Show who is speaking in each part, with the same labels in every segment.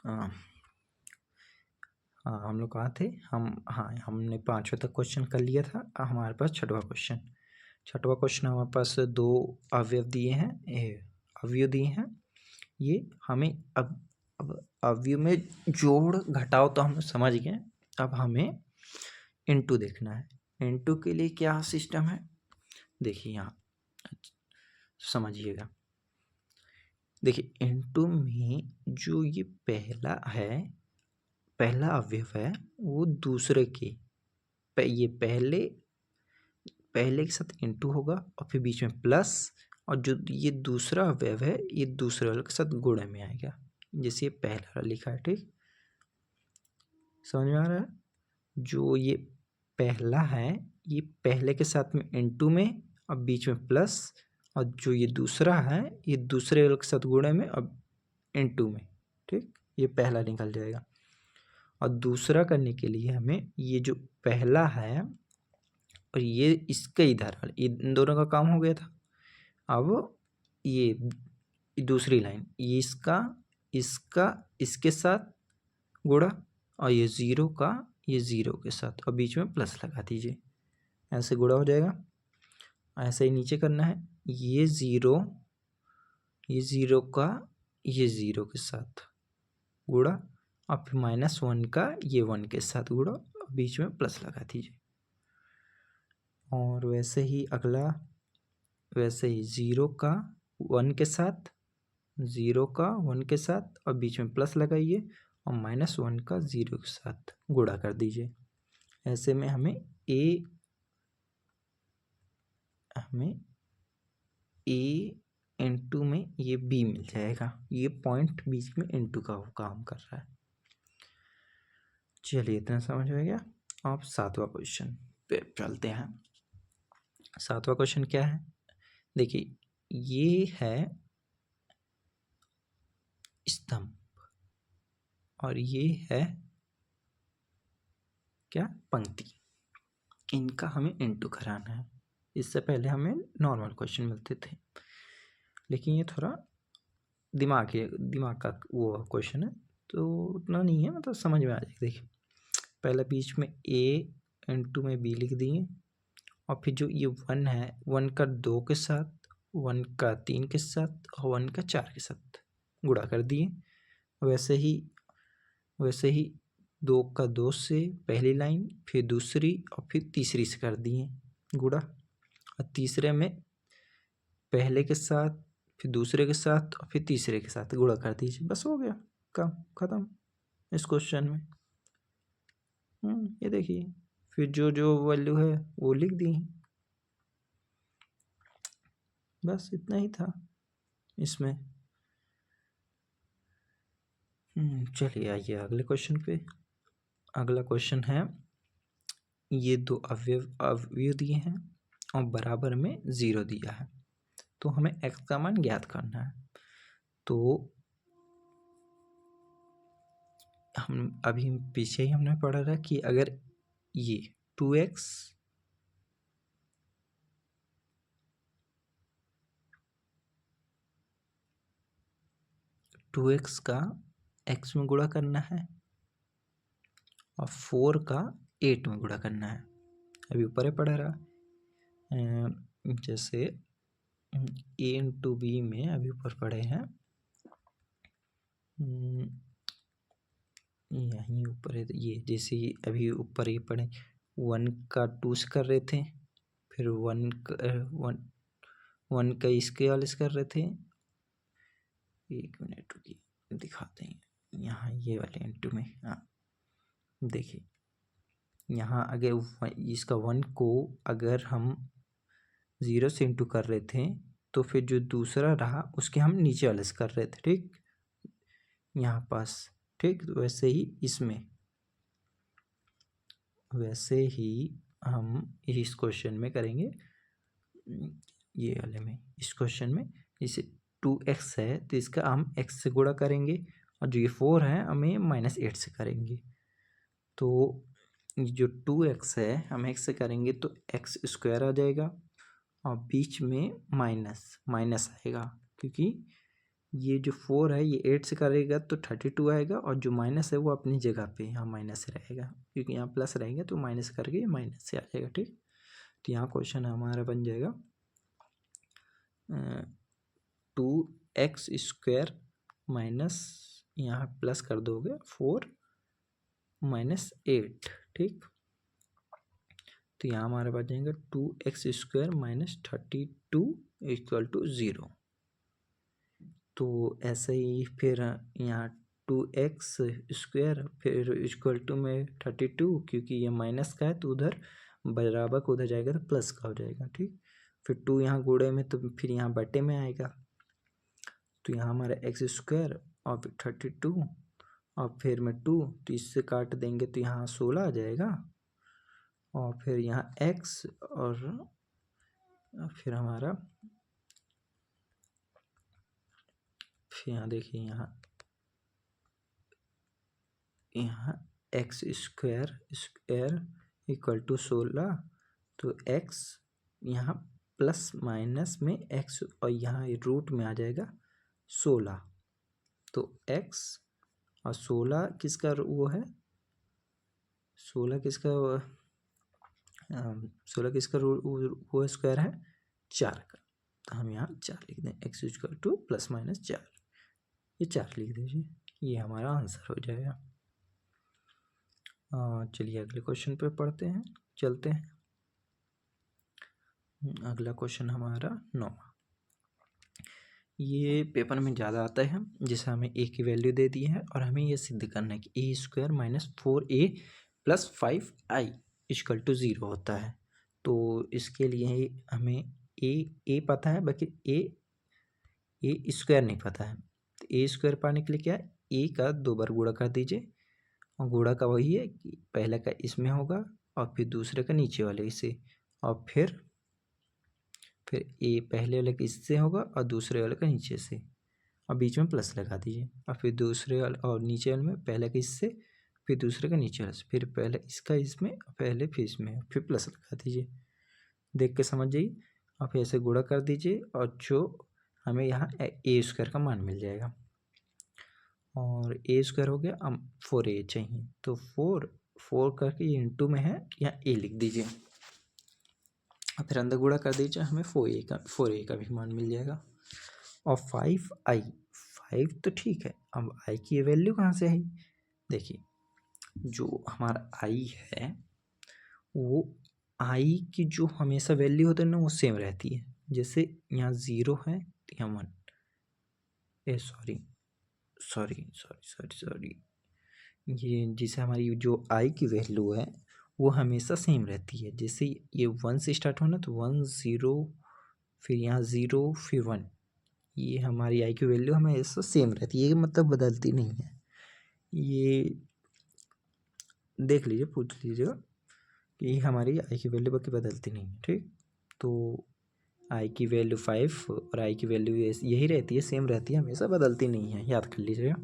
Speaker 1: हाँ हाँ, हम लोग कहाँ थे हाँ, हमने 5वें तक क्वेश्चन कर लिया था। हमारे पास छठवां क्वेश्चन हमारे पास दो अवयव दिए हैं। ये हमें अब अवयव में जोड़ घटाव तो हम समझ गए। अब हमें इनटू देखना है। इनटू के लिए क्या सिस्टम है, देखिए यहाँ समझिएगा। देखिए इनटू में जो ये पहला अवयव है वो दूसरे के ये पहले के साथ इनटू होगा और फिर बीच में प्लस, और जो ये दूसरा अवयव है ये दूसरे वाले के साथ गुणे में आएगा। जैसे ये पहला लिखा है, ठीक समझ में आ रहा है। जो ये पहला है ये पहले के साथ में इनटू में और बीच में प्लस, और जो ये दूसरा है ये दूसरे वाले के साथ गुणे में और इनटू में, ठीक ये पहला निकल जाएगा। और दूसरा करने के लिए हमें ये जो पहला है और ये इसके इधर वाले इन दोनों का काम हो गया था। अब ये दूसरी लाइन ये इसका इसके साथ गुणा, और ये ज़ीरो का ये ज़ीरो के साथ, और बीच में प्लस लगा दीजिए, ऐसे गुणा हो जाएगा। ऐसे ही नीचे करना है, ये ज़ीरो का ये ज़ीरो के साथ गुणा, और फिर -1 का ये 1 के साथ गुणा, बीच में प्लस लगा दीजिए। और वैसे ही अगला, वैसे ही ज़ीरो का 1 के साथ और बीच में प्लस लगाइए, और -1 का 0 के साथ गुणा कर दीजिए। ऐसे में हमें a इंटू में ये b मिल जाएगा। ये पॉइंट बीच में इंटू का काम कर रहा है। चलिए इतना समझ में गया। अब 7वां क्वेश्चन पे चलते हैं। 7वां क्वेश्चन क्या है, देखिए ये है स्तंभ और ये है क्या, पंक्ति। इनका हमें इनटू कराना है। इससे पहले हमें नॉर्मल क्वेश्चन मिलते थे, लेकिन ये थोड़ा दिमाग का वो क्वेश्चन है, तो उतना नहीं है, मतलब समझ में आ जाएगा। देखिए पहले बीच में a इंटू में b लिख दिए, और फिर जो ये 1 है 1 का 2 के साथ, 1 का 3 के साथ और 1 का 4 के साथ गुणा कर दिए। वैसे ही 2 का 2 से पहली लाइन, फिर दूसरी और फिर तीसरी से कर दिए गुणा, और तीसरे में पहले के साथ, फिर दूसरे के साथ और फिर तीसरे के साथ गुणा कर दीजिए। बस हो गया काम खत्म इस क्वेश्चन में। ये देखिए फिर जो वैल्यू है वो लिख दी, बस इतना ही था इसमें। चलिए आइए अगले क्वेश्चन पे। अगला क्वेश्चन है, ये दो अवयव दिए हैं और बराबर में 0 दिया है, तो हमें x का मान ज्ञात करना है। तो हम अभी पीछे ही हमने पढ़ा था कि अगर ये 2x का x में गुणा करना है और 4 का 8 में गुणा करना है। अभी ऊपर ही पढ़ा रहा, जैसे a इंटू बी में अभी ऊपर पढ़े हैं, यहीं ऊपर है ये, जैसे अभी ऊपर ये पढ़े 1 का 2 से कर रहे थे, फिर 1 का इसके वाले से कर रहे थे। 1 मिनट रुकिए दिखाते हैं, यहाँ ये वाले इंटू में। हाँ देखिए यहाँ अगर इसका 1 को अगर हम 0 से इंटू कर रहे थे, तो फिर जो दूसरा रहा उसके हम नीचे वाले से कर रहे थे, ठीक यहाँ पास, ठीक। वैसे ही इसमें, वैसे ही हम इस क्वेश्चन में करेंगे, ये वाले में, इस क्वेश्चन में इसे 2x है तो इसका हम x से गुणा करेंगे, और जो ये 4 है हमें -8 से करेंगे। तो जो 2x है हम x से करेंगे तो x स्क्वायर आ जाएगा, और बीच में माइनस आएगा, क्योंकि ये जो 4 है ये 8 से करेगा तो 32 आएगा, और जो माइनस है वो अपनी जगह पे यहाँ माइनस रहेगा, क्योंकि यहाँ प्लस रहेंगे तो माइनस करके ये माइनस से आ जाएगा। ठीक, तो यहाँ क्वेश्चन हमारा बन जाएगा 2x² माइनस, यहाँ प्लस कर दोगे 4 माइनस 8। ठीक, तो यहाँ हमारे पास जाएंगे 2x² माइनस 32 इक्वल टू 0। तो ऐसे ही फिर यहाँ 2x² फिर इक्वल टू में 32, क्योंकि ये माइनस का है तो उधर बराबर को उधर जाएगा तो प्लस का हो जाएगा। ठीक, फिर 2 यहाँ गुणे में तो फिर यहाँ बटे में आएगा, तो यहाँ हमारा x² और फिर 32 और फिर में 2, तो इससे काट देंगे तो यहाँ 16 आ जाएगा, और फिर यहाँ x और फिर हमारा फिर यहाँ देखिए यहाँ x² इक्वल टू 16, तो x यहाँ प्लस माइनस में x और यहाँ रूट में आ जाएगा 16, तो x और 16 किसका वो है, 16 किसका 16 किसका वो स्क्वायर है 4 का, तो हम यहाँ 4 लिख दें, x equal two plus minus 4, ये 4 लिख दीजिए, ये हमारा आंसर हो जाएगा। चलिए अगले क्वेश्चन पे पढ़ते हैं, चलते हैं। अगला क्वेश्चन हमारा 9, ये पेपर में ज़्यादा आता है, जिसे हमें a की वैल्यू दे दी है और हमें ये सिद्ध करना है कि a² minus 4a plus 5i equal to 0 होता है। तो इसके लिए हमें a पता है, बाकी a² नहीं पता है। तो a² पाने के लिए क्या है, a का 2 बार गुणा कर दीजिए, और गुणा का वही है कि पहले का इसमें होगा और फिर दूसरे का नीचे वाले से, और फिर ए पहले वाले का इससे होगा और दूसरे वाले का नीचे से, और बीच में प्लस लगा दीजिए, और फिर दूसरे वाले और नीचे वाले में पहले का इससे फिर दूसरे का नीचे वाले से, फिर पहले इसका इसमें पहले फिर इसमें फिर प्लस लगा दीजिए, देख के समझ जाइए। और फिर ऐसे गुणा कर दीजिए और जो हमें यहाँ a² का मान मिल जाएगा, और a² हो गया, अब 4a चाहिए, तो 4 करके ये इंटू में है, यहाँ a लिख दीजिए, और फिर अंदर गुणा कर दीजिए, हमें 4a का भी मान मिल जाएगा। और 5i, 5 तो ठीक है, अब i की वैल्यू कहाँ से आई, देखिए जो हमारा i है वो i की जो हमेशा वैल्यू होती है ना वो सेम रहती है, जैसे यहाँ 0 है तो यहाँ 1, सॉरी ये जिसे हमारी जो i की वैल्यू है वो हमेशा सेम रहती है, जैसे ये 1 से स्टार्ट होना तो 1 0 फिर यहाँ 0 फिर 1, ये हमारी i की वैल्यू हमेशा सेम रहती है, ये मतलब बदलती नहीं है, ये देख लीजिए पूछ लीजिएगा कि हमारी i की वैल्यू बाकी बदलती नहीं है। ठीक, तो i की वैल्यू 5 और i की वैल्यू यही रहती है, सेम रहती है, हमेशा बदलती नहीं है, याद कर लीजिएगा।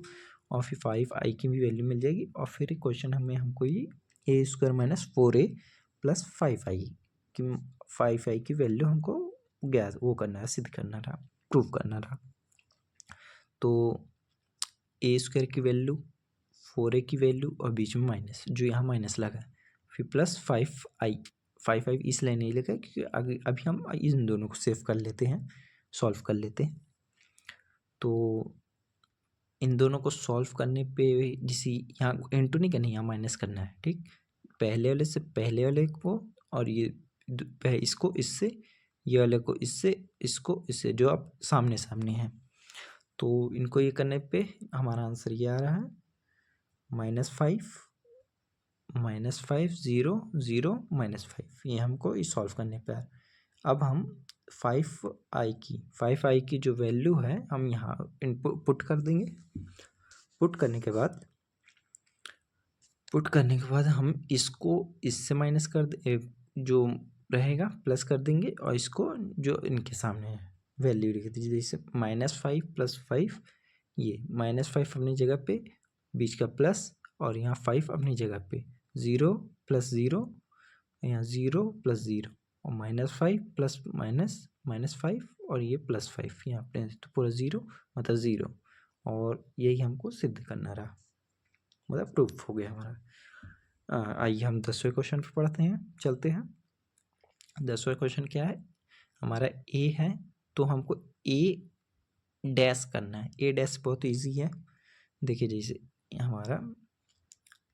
Speaker 1: और फिर 5i की भी वैल्यू मिल जाएगी, और फिर क्वेश्चन हमें हमको ये a² minus 4a plus 5i की वैल्यू हमको वो करना है, सिद्ध करना था, प्रूव करना था। तो a² की वैल्यू 4a की वैल्यू और बीच में माइनस, जो यहाँ माइनस लगा, फिर प्लस 5i इस लाइन नहीं लगा क्योंकि आगे अभी हम इन दोनों को सेव कर लेते हैं, सॉल्व कर लेते हैं। तो इन दोनों को सॉल्व करने पे जिसे यहाँ इंटू नहीं करना, यहाँ माइनस करना है। ठीक, पहले वाले से पहले वाले को, और ये इसको इससे, ये वाले को इससे, इसको इससे, जो आप सामने सामने हैं, तो इनको ये करने पे हमारा आंसर ये आ रहा है -5 0 0 -5, ये हमको इस सॉल्व करने पे। अब हम 5i की जो वैल्यू है हम यहाँ इनपुट पुट कर देंगे। पुट करने के बाद हम इसको इससे माइनस कर दे, जो रहेगा प्लस कर देंगे, और इसको जो इनके सामने है वैल्यू लिख दीजिए, जैसे -5 + 5, ये -5 अपनी जगह पे, बीच का प्लस, और यहाँ 5 अपनी जगह पे, 0 + 0, यहाँ 0 + 0, और -5 + -5 और ये +5 यहाँ पे तो पूरा 0 मतलब 0, और यही हमको सिद्ध करना रहा, मतलब प्रूफ हो गया हमारा। आइए हम 10वें क्वेश्चन पर पढ़ते हैं, चलते हैं। 10वां क्वेश्चन क्या है, हमारा ए है तो हमको ए डैश करना है। ए डैश बहुत इजी है, देखिए जैसे हमारा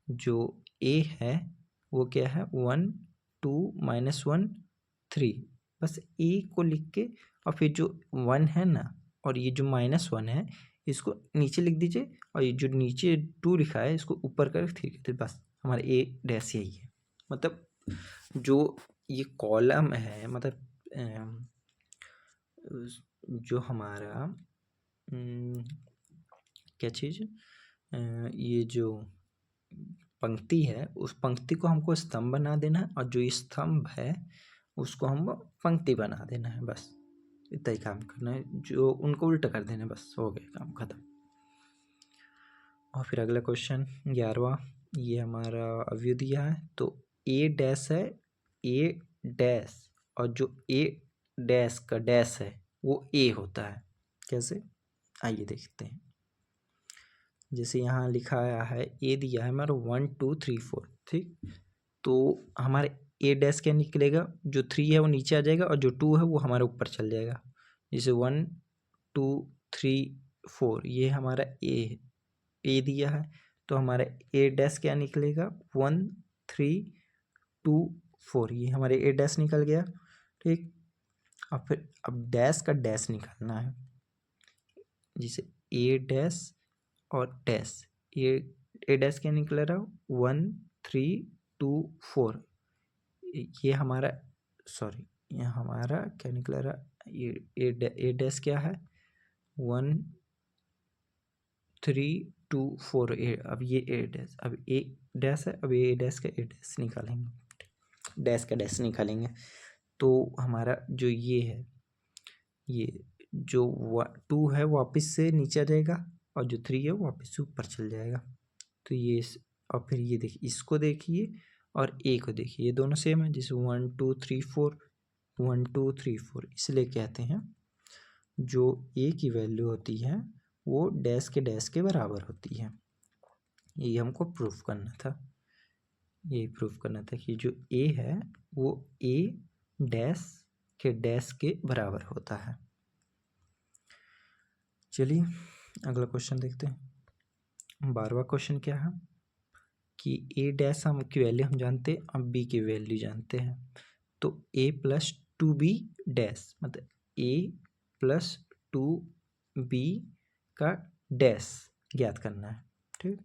Speaker 1: जो ए है वो क्या है 1 2 -1 3, बस ए को लिख के और फिर जो 1 है ना और ये जो -1 है इसको नीचे लिख दीजिए, और ये जो नीचे 2 लिखा है इसको ऊपर कर 3 लिख दीजिए, बस हमारा ए डैश यही है। मतलब जो ये कॉलम है, मतलब जो हमारा क्या चीज़, ये जो पंक्ति है उस पंक्ति को हमको स्तंभ बना देना है, और जो स्तंभ है उसको हम पंक्ति बना देना है, बस इतना ही काम करना है, जो उनको उल्टा कर देना है, बस हो गया काम खत्म। और फिर अगला क्वेश्चन 11वां, ये हमारा अवयव दिया है तो ए डैश है, ए डैश और जो ए डैश का डैश है वो ए होता है, कैसे आइए देखते हैं। जैसे यहाँ लिखा है ए दिया है हमारा 1 2 3 4, ठीक, तो हमारे ए डैश क्या निकलेगा, जो 3 है वो नीचे आ जाएगा और जो 2 है वो हमारे ऊपर चल जाएगा। जैसे 1 2 3 4 ये हमारा ए दिया है, तो हमारा ए डैश क्या निकलेगा 1 3 2 4, ये हमारे ए डैश निकल गया, ठीक। अब फिर अब डैश का डैश निकालना है, जैसे ए डैश और डैश, ए डैश क्या निकल रहा 1 3 2 4, ये हमारा सॉरी ये हमारा क्या निकल रहा, ये ए डैश क्या है 1 3 2 4 ए, अब ये ए डैश, अब ए डैश है, अब ए डैश का ए डैश निकालेंगे, डैश का डैश निकालेंगे, तो हमारा जो ये है, ये जो 2 है वापस से नीचे आ जाएगा और जो 3 है वो वापस से ऊपर चल जाएगा, तो ये और फिर ये देखिए इसको देखिए और ए को देखिए, ये दोनों सेम है, जैसे 1 2 3 4 1 2 3 4, इसलिए कहते हैं जो ए की वैल्यू होती है वो डैश के बराबर होती है। ये हमको प्रूफ करना था, ये प्रूफ करना था कि जो ए है वो ए डैश के बराबर होता है। चलिए अगला क्वेश्चन देखते हैं। 12वां क्वेश्चन क्या है कि ए डैश हम की वैल्यू हम जानते हैं, अब बी की वैल्यू जानते हैं, तो ए प्लस 2b डैश मतलब ए प्लस 2b का डैश ज्ञात करना है, ठीक।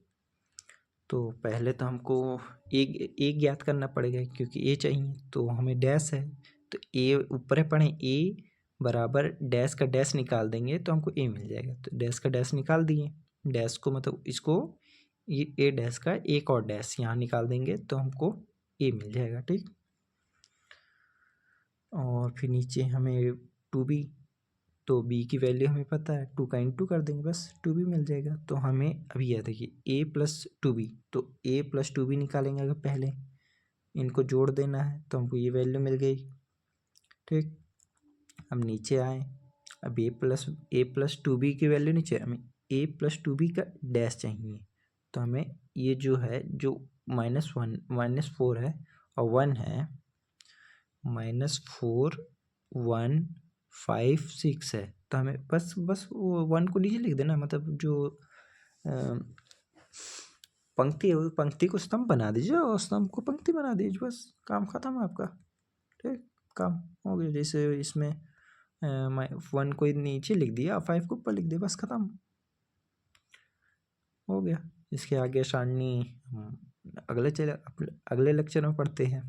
Speaker 1: तो पहले तो हमको ए ज्ञात करना पड़ेगा क्योंकि ए चाहिए, तो हमें डैश है तो ए ऊपर पढ़े ए बराबर डैश का डैश निकाल देंगे तो हमको ए मिल जाएगा, तो डैश का डैश निकाल दिए, डैश को मतलब इसको ये ए डैश का एक और डैश यहाँ निकाल देंगे तो हमको ए मिल जाएगा, ठीक। और फिर नीचे हमें 2b, तो b की वैल्यू हमें पता है 2 का इंटू कर देंगे बस 2b मिल जाएगा, तो हमें अभी यह देखिए a प्लस 2b, तो a प्लस 2b निकालेंगे अगर पहले इनको जोड़ देना है तो हमको ये वैल्यू मिल गई, ठीक। अब नीचे आए, अब a प्लस 2b की वैल्यू नीचे, हमें a प्लस 2b का डैश चाहिए, तो हमें ये जो है जो -4 है और 1 है, -4 1 5 6 है, तो हमें बस वो 1 को नीचे लिख देना, मतलब जो पंक्ति है उस पंक्ति को स्तंभ बना दीजिए और स्तंभ को पंक्ति बना दीजिए, बस काम खत्म है आपका, ठीक, काम हो गया। जैसे इसमें 1 को नीचे लिख दिया, 5 को ऊपर लिख दिया, बस खत्म हो गया। इसके आगे सारणी अगले लेक्चर में पढ़ते हैं।